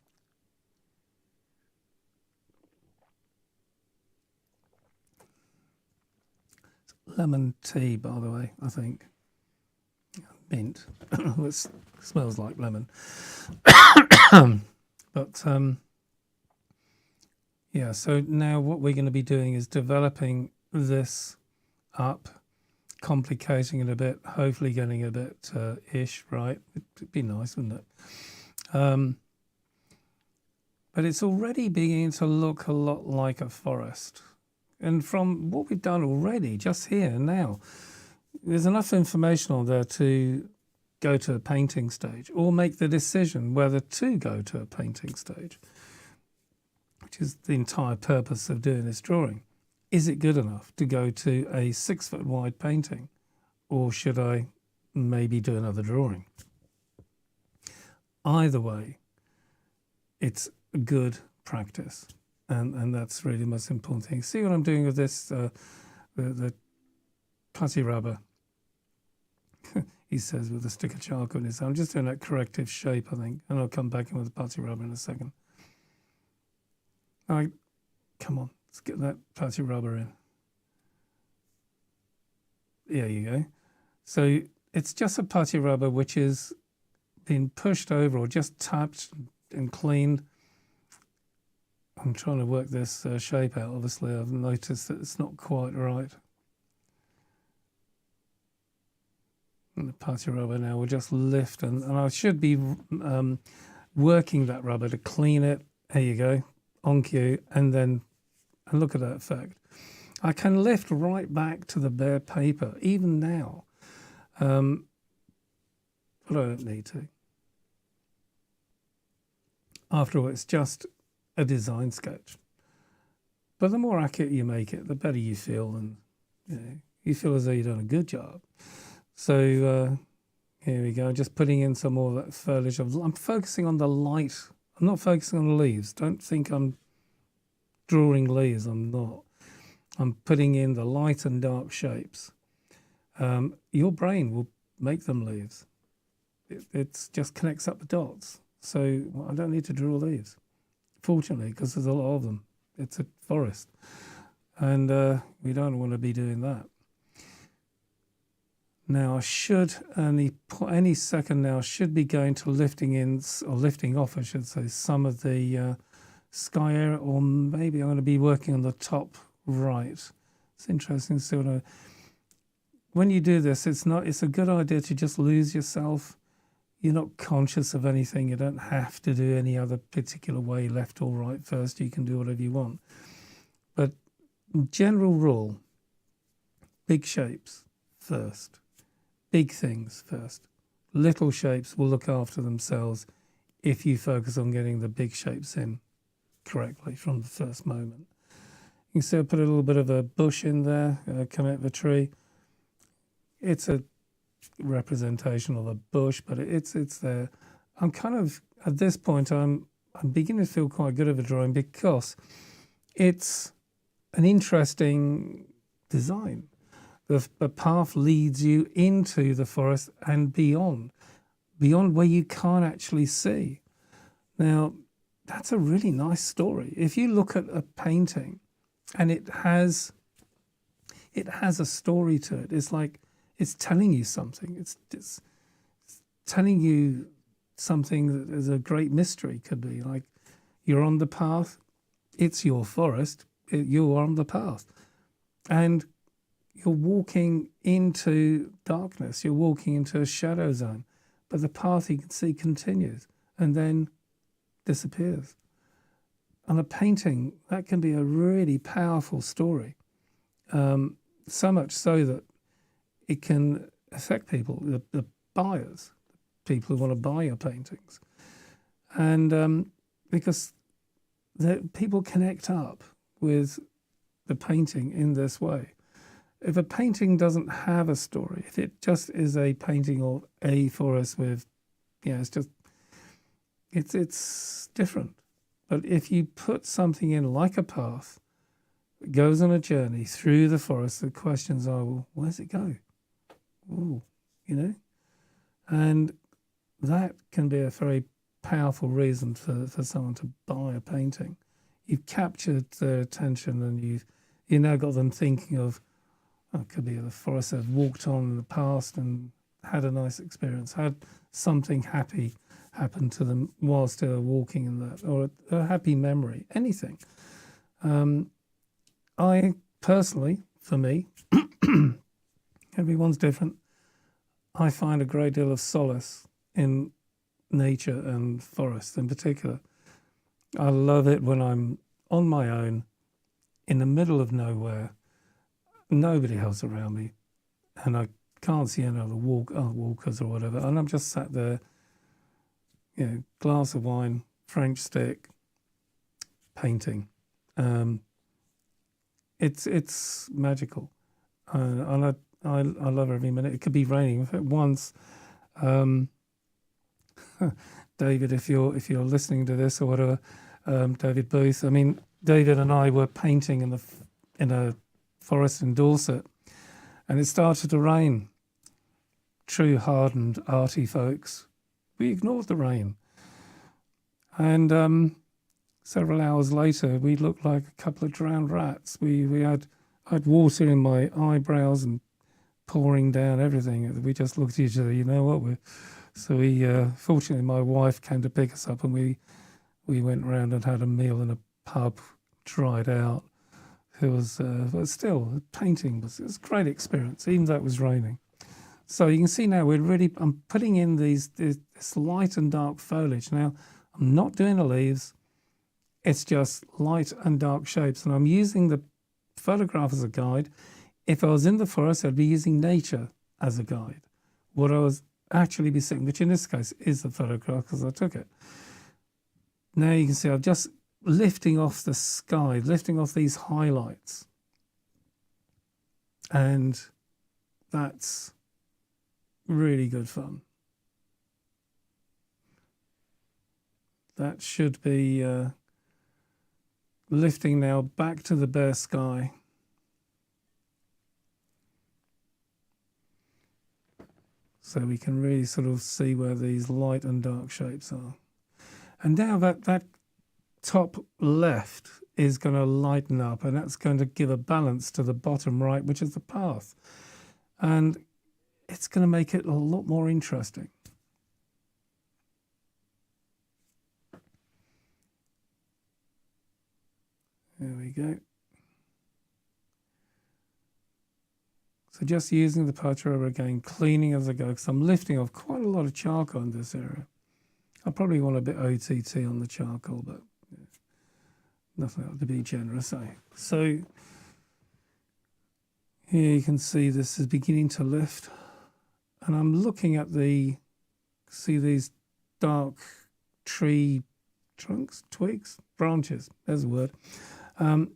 Lemon tea, by the way, I think. Mint. It smells like lemon. But yeah, so now what we're going to be doing is developing this up, complicating it a bit, hopefully getting a bit ish right. It'd be nice, wouldn't it? But it's already beginning to look a lot like a forest. And from what we've done already, just here and now, there's enough information on there to go to a painting stage or make the decision whether to go to a painting stage, which is the entire purpose of doing this drawing. Is it good enough to go to a 6 foot wide painting, or should I maybe do another drawing? Either way, it's good practice, and that's really the most important thing. See what I'm doing with this, the putty rubber, he says, with a stick of charcoal in his hand. I'm just doing that corrective shape, I think, and I'll come back in with the putty rubber in a second. All right, come on, let's get that putty rubber in. There you go. So it's just a putty rubber which is been pushed over or just tapped and cleaned. I'm trying to work this shape out. Obviously, I've noticed that it's not quite right. And the putty rubber now will just lift, and I should be working that rubber to clean it. There you go, on cue, and look at that effect. I can lift right back to the bare paper, even now, but I don't need to. After all, it's just a design sketch. But the more accurate you make it, the better you feel, and you feel as though you've done a good job. So here we go, just putting in some more of that foliage. I'm focusing on the light. I'm not focusing on the leaves. Don't think I'm drawing leaves. I'm not. I'm putting in the light and dark shapes. Your brain will make them leaves. It just connects up the dots. So I don't need to draw leaves, fortunately, because there's a lot of them. It's a forest, and we don't want to be doing that. Now I should, any second now, should be going to lifting in, or lifting off, I should say, some of the sky area, or maybe I'm going to be working on the top right. It's interesting to see when you do this, it's a good idea to just lose yourself. You're not conscious of anything. You don't have to do any other particular way, left or right first. You can do whatever you want. But general rule, big shapes first. Big things first. Little shapes will look after themselves if you focus on getting the big shapes in correctly from the first moment. You can see I put a little bit of a bush in there, come out of a tree. It's a representation of a bush, but it's there. I'm kind of, at this point, I'm beginning to feel quite good at a drawing because it's an interesting design. The path leads you into the forest and beyond where you can't actually see. Now, that's a really nice story. If you look at a painting and it has a story to it, it's like it's telling you something. It's telling you something that is a great mystery. Could be like you're on the path. It's your forest. You're on the path, and you're walking into darkness. You're walking into a shadow zone, but the path you can see continues and then disappears. On a painting, that can be a really powerful story. So much so that it can affect people, the buyers, people who want to buy your paintings. And because people connect up with the painting in this way. If a painting doesn't have a story, if it just is a painting of a forest with, it's different. But if you put something in like a path, it goes on a journey through the forest, the questions are, well, where does it go? Ooh, And that can be a very powerful reason for someone to buy a painting. You've captured their attention and you've now got them thinking of, it could be the forest they've walked on in the past and had a nice experience, had something happy happen to them whilst they were walking in that, or a happy memory, anything. I personally, for me, Everyone's different. I find a great deal of solace in nature and forest in particular. I love it when I'm on my own in the middle of nowhere, nobody else around me, and I can't see any other walkers or whatever, and I'm just sat there, glass of wine, French stick, painting. It's magical, and I love every minute. It could be raining. In fact, once, David, if you're listening to this or whatever, David Booth. I mean, David and I were painting in a forest in Dorset, and it started to rain. True hardened, arty folks, we ignored the rain, and several hours later, we looked like a couple of drowned rats. I had water in my eyebrows and pouring down everything. We just looked at each other. You know what? Fortunately, my wife came to pick us up, and we went round and had a meal in a pub, dried out. It was, but still, painting it was a great experience, even though it was raining. So you can see now I'm putting in this light and dark foliage. Now, I'm not doing the leaves. It's just light and dark shapes. And I'm using the photograph as a guide. If I was in the forest, I'd be using nature as a guide. What I was actually be seeing, which in this case is the photograph because I took it. Now you can see I'm just lifting off the sky, lifting off these highlights. And that's really good fun. That should be lifting now back to the bare sky. So we can really sort of see where these light and dark shapes are. And now that top left is going to lighten up, and that's going to give a balance to the bottom right, which is the path. And it's going to make it a lot more interesting. There we go. So just using the patch roller again, cleaning as I go, because I'm lifting off quite a lot of charcoal in this area. I probably want a bit OTT on the charcoal, but nothing to be generous, eh? So here you can see this is beginning to lift. And I'm looking at see these dark tree trunks, twigs, branches, there's a word. I'm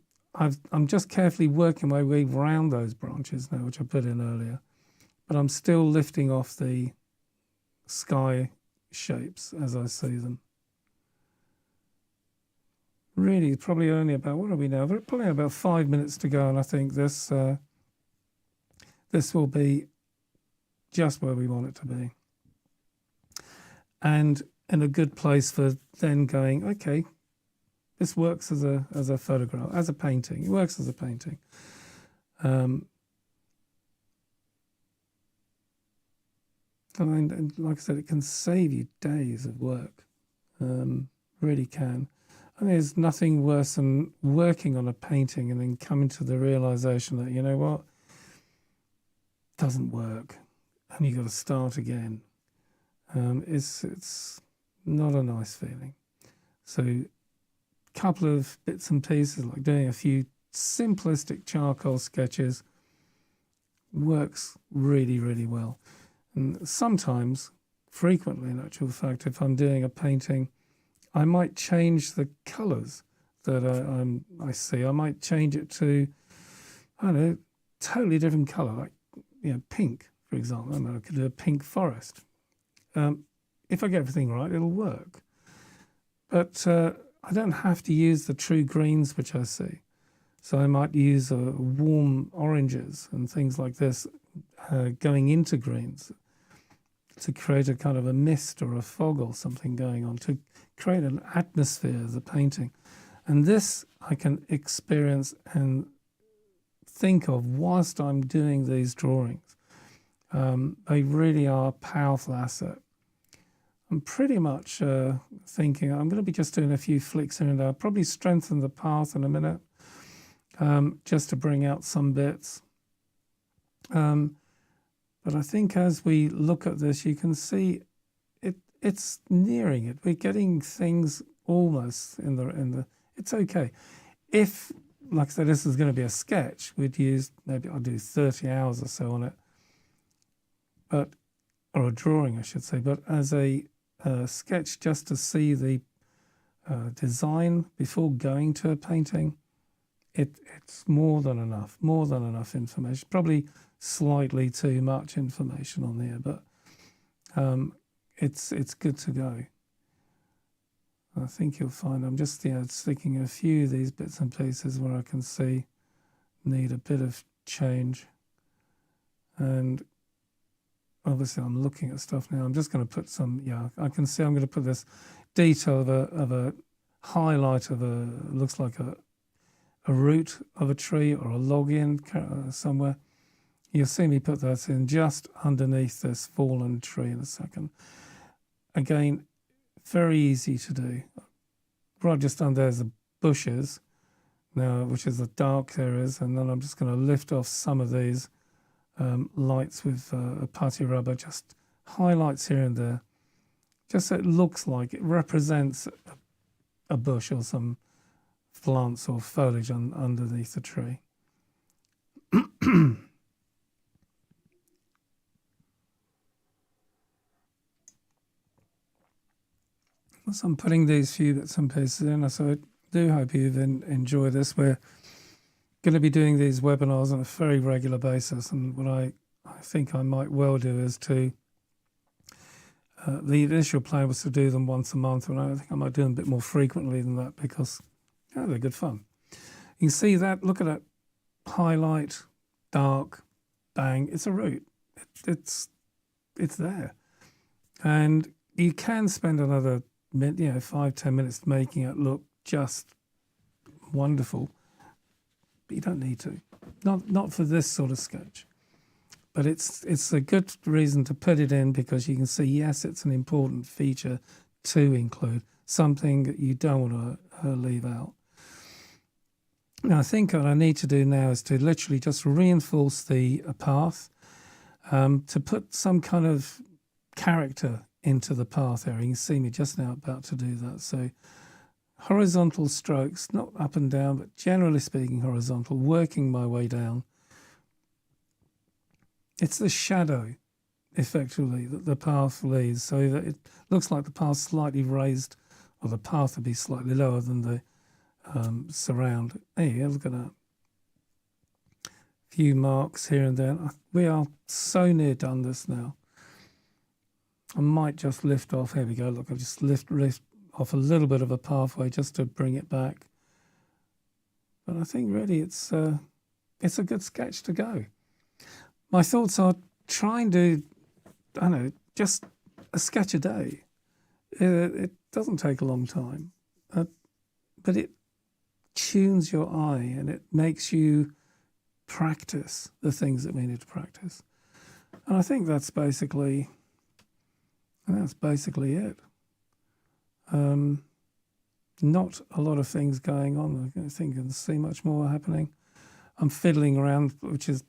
just carefully working my way around those branches now, which I put in earlier. But I'm still lifting off the sky shapes as I see them. Really, probably only about, what are we now? We're probably about 5 minutes to go, and I think this will be just where we want it to be. And in a good place for then going, okay, this works as a photograph, as a painting. It works as a painting. And like I said, it can save you days of work. Really can. And there's nothing worse than working on a painting and then coming to the realization that, you know what, doesn't work, and you got to start again. It's not a nice feeling. So couple of bits and pieces, like doing a few simplistic charcoal sketches, works really, really well. And sometimes, frequently in actual fact, if I'm doing a painting, I might change the colours that I see. I might change it to, I don't know, totally different colour, like pink, for example. I mean, I could do a pink forest. If I get everything right, it'll work. But I don't have to use the true greens which I see. So I might use warm oranges and things like this going into greens to create a kind of a mist or a fog or something going on, to create an atmosphere of the painting. And this I can experience and think of whilst I'm doing these drawings. They really are a powerful asset. I'm pretty much thinking I'm going to be just doing a few flicks in and out. Probably strengthen the path in a minute, just to bring out some bits. But I think as we look at this, you can see it's nearing it. We're getting things almost in the. It's okay. If, like I said, this is going to be a sketch, we'd use, maybe I'll do 30 hours or so on it, but, or a drawing, I should say. But as a sketch, just to see the design before going to a painting, it's more than enough information. Probably slightly too much information on there, but it's good to go. I think you'll find I'm just sticking a few of these bits and pieces where I can see need a bit of change. And obviously I'm looking at stuff now. I'm just going to put some, I can see I'm going to put this detail of a highlight of looks like a root of a tree or a log in somewhere. You'll see me put that in just underneath this fallen tree in a second. Again, very easy to do. Right just under there's the bushes now, which is the dark areas, and then I'm just going to lift off some of these lights with a putty rubber, just highlights here and there, just so it looks like it represents a bush or some plants or foliage underneath the tree. So I'm putting these few bits and pieces in, so I do hope you've enjoyed this. We're going to be doing these webinars on a very regular basis, and what I think I might well do is to, the initial plan was to do them once a month, and I think I might do them a bit more frequently than that because they're good fun. You can see that, look at that highlight, dark, bang, it's a root. It's there. And you can spend another 5-10 minutes making it look just wonderful, but you don't need to. Not for this sort of sketch. But it's a good reason to put it in because you can see, yes, it's an important feature to include, something that you don't want to leave out. Now, I think what I need to do now is to literally just reinforce the path, to put some kind of character into the path area. You can see me just now about to do that. So horizontal strokes, not up and down, but generally speaking horizontal, working my way down. It's the shadow, effectively, that the path leaves, so that it looks like the path slightly raised, or the path would be slightly lower than the surround. There you go, look at that. Few marks here and there. We are so near done this now. I might just lift off, here we go, look, I'll just lift off a little bit of a pathway just to bring it back. But I think really it's a good sketch to go. My thoughts are try and do, I don't know, just a sketch a day. It doesn't take a long time, but it tunes your eye and it makes you practice the things that we need to practice. And I think that's basically it. Not a lot of things going on. I think you can see much more happening. I'm fiddling around, which is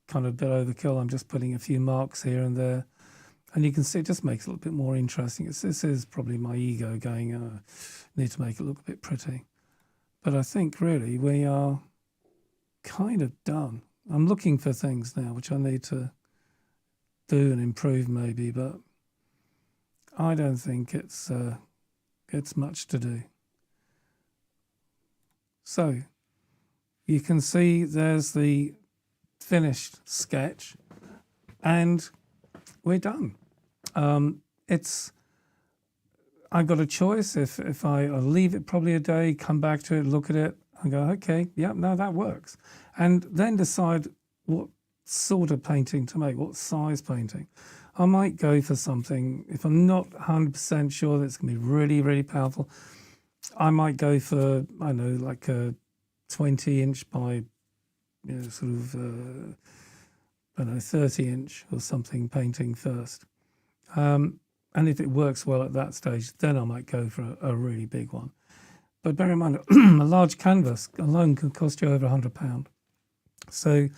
kind of a bit overkill. I'm just putting a few marks here and there. And you can see it just makes it a little bit more interesting. This is probably my ego going, need to make it look a bit pretty. But I think really we are kind of done. I'm looking for things now which I need to do and improve maybe, but I don't think it's much to do. So you can see there's the finished sketch and we're done. I've got a choice. If I'll leave it probably a day, come back to it, look at it and go, okay, yeah, no, that works. And then decide what sort of painting to make, what size painting. I might go for something, if I'm not 100% sure that it's going to be really, really powerful, I might go for, I don't know, like a 20-inch by, sort of, 30-inch or something painting first. And if it works well at that stage, then I might go for a really big one. But bear in mind, a large canvas alone can cost you over £100. So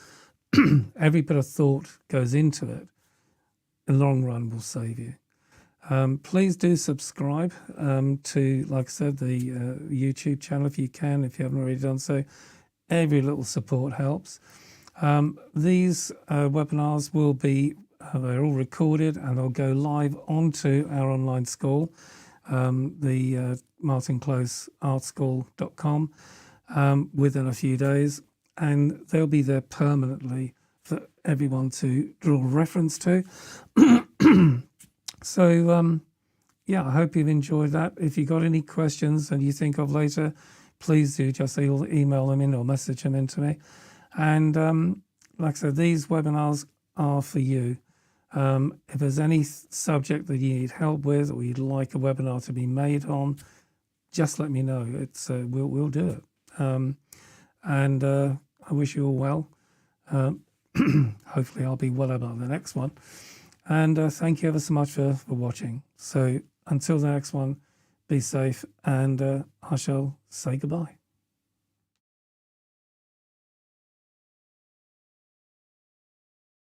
every bit of thought goes into it, in the long run will save you. Please do subscribe to, like I said, the YouTube channel if you can, if you haven't already done so. Every little support helps. These webinars will be, they're all recorded and they'll go live onto our online school, the martincloseartschool.com, within a few days, and they'll be there permanently for everyone to draw reference to. So, yeah, I hope you've enjoyed that. If you've got any questions and you think of later, please do just email them in or message them in to me. And like I said, these webinars are for you. If there's any subject that you need help with or you'd like a webinar to be made on, just let me know. It's we'll do it. And I wish you all well. Hopefully I'll be well above the next one. And thank you ever so much for watching. So until the next one, be safe, and I shall say goodbye.